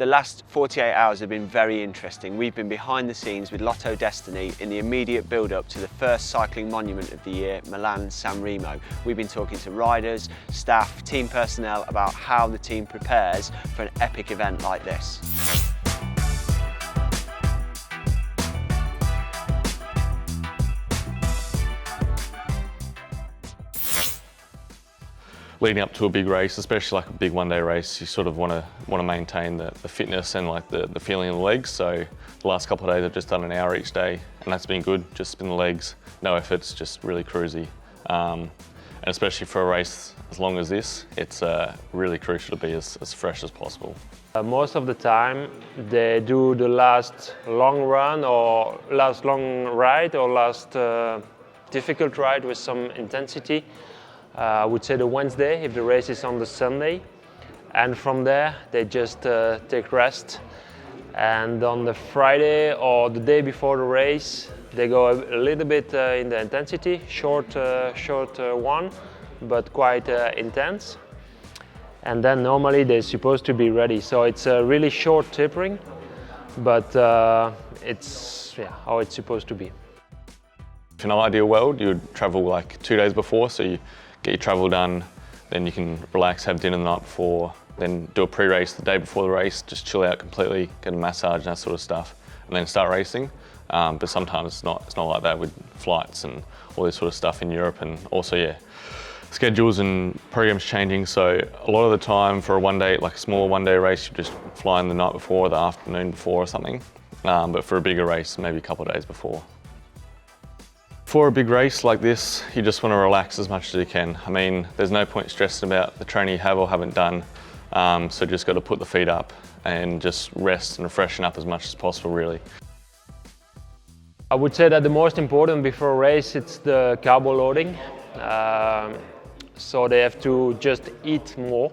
The last 48 hours have been very interesting. We've been behind the scenes with Lotto Dstny in the immediate build-up to the first cycling monument of the year, Milan-San Remo. We've been talking to riders, staff, team personnel about how the team prepares for an epic event like this. Leading up to a big race, especially like a big one-day race, you sort of want to maintain the fitness and like the feeling in the legs. So the last couple of days I've just done an hour each day, and that's been good. Just spin the legs, no efforts, just really cruisy. And especially for a race as long as this, it's really crucial to be as fresh as possible. Most of the time they do the last long run or last long ride or last difficult ride with some intensity. I would say the Wednesday if the race is on the Sunday, and from there they just take rest, and on the Friday or the day before the race they go a little bit in the intensity, short one but quite intense, and then normally they're supposed to be ready. So it's a really short tapering, but it's how it's supposed to be. In an ideal world, you would travel like 2 days before, so you get your travel done, then you can relax, have dinner the night before, then do a pre-race the day before the race, just chill out completely, get a massage and that sort of stuff, and then start racing. But sometimes it's not like that with flights and all this sort of stuff in Europe, and also schedules and programs changing. So a lot of the time for a one-day, like a small one-day race, you just fly in the night before or the afternoon before or something. But for a bigger race, maybe a couple of days before. For a big race like this, you just want to relax as much as you can. I mean, there's no point stressing about the training you have or haven't done, so just got to put the feet up and just rest and freshen up as much as possible, really. I would say that the most important before a race, it's the carb-loading. So they have to just eat more.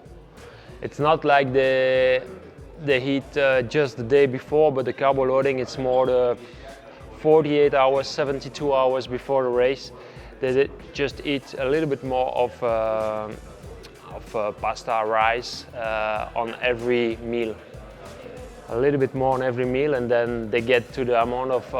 It's not like they eat just the day before, but the carb-loading, it's more the 48 hours, 72 hours before the race. They just eat a little bit more of pasta, rice on every meal. A little bit more on every meal, and then they get to the amount of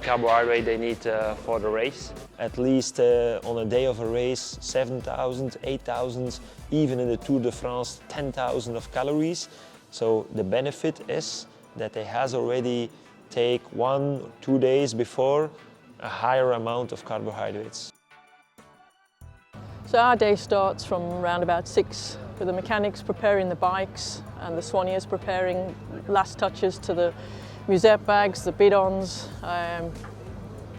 carbohydrate they need for the race. At least on a day of a race, 7,000, 8,000, even in the Tour de France, 10,000 of calories. So the benefit is that they has already take 1-2 days before a higher amount of carbohydrates. So our day starts from around about 6 with the mechanics preparing the bikes and the soigneurs preparing last touches to the musette bags, the bidons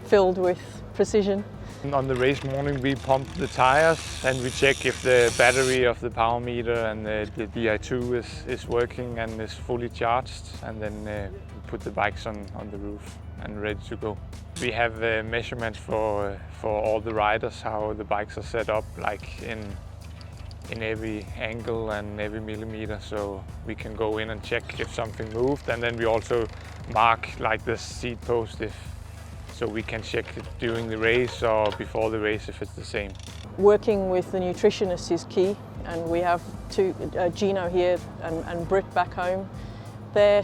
filled with precision. On the race morning we pump the tires and we check if the battery of the power meter and the Di2 is working and is fully charged, and then we put the bikes on the roof and ready to go. We have measurements for all the riders, how the bikes are set up, like in every angle and every millimeter, so we can go in and check if something moved, and then we also mark like the seat post so we can check it during the race or before the race if it's the same. Working with the nutritionists is key, and we have Gino here and Britt back home. Their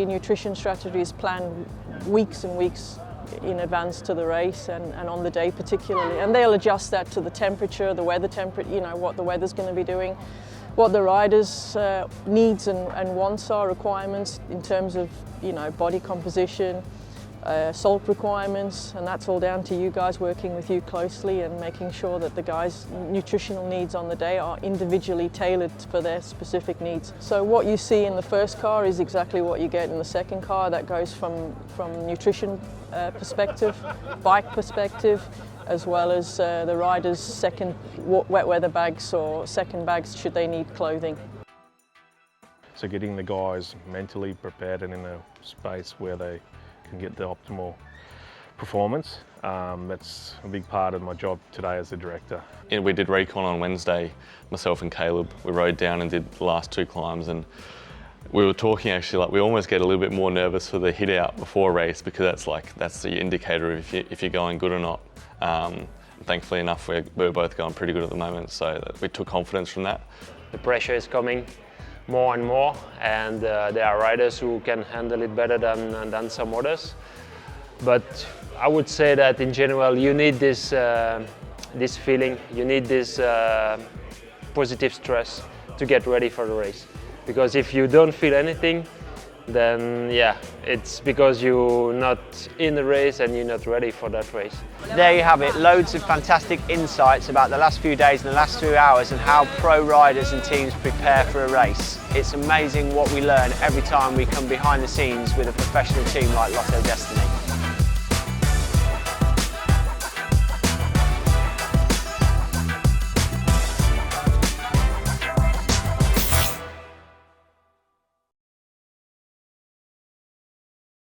nutrition strategy is planned weeks and weeks in advance to the race and on the day particularly, and they'll adjust that to the temperature, the weather temperature, what the weather's going to be doing, what the riders' needs and wants are, requirements in terms of body composition, salt requirements, and that's all down to you guys working with you closely and making sure that the guys' nutritional needs on the day are individually tailored for their specific needs. So what you see in the first car is exactly what you get in the second car. That goes from nutrition perspective, bike perspective, as well as the riders' second wet weather bags or second bags should they need clothing. So getting the guys mentally prepared and in a space where they can get the optimal performance. That's a big part of my job today as the director. We did recon on Wednesday, myself and Caleb. We rode down and did the last 2 climbs, and we were talking actually, like we almost get a little bit more nervous for the hit out before a race, because that's the indicator of if you're going good or not. Thankfully enough, we're both going pretty good at the moment, so we took confidence from that. The pressure is coming more and more, and there are riders who can handle it better than some others. But I would say that in general you need this this feeling, you need this positive stress to get ready for the race. Because if you don't feel anything, then yeah, it's because you're not in the race and you're not ready for that race. There you have it, loads of fantastic insights about the last few days and the last few hours and how pro riders and teams prepare for a race. It's amazing what we learn every time we come behind the scenes with a professional team like Lotto Dstny.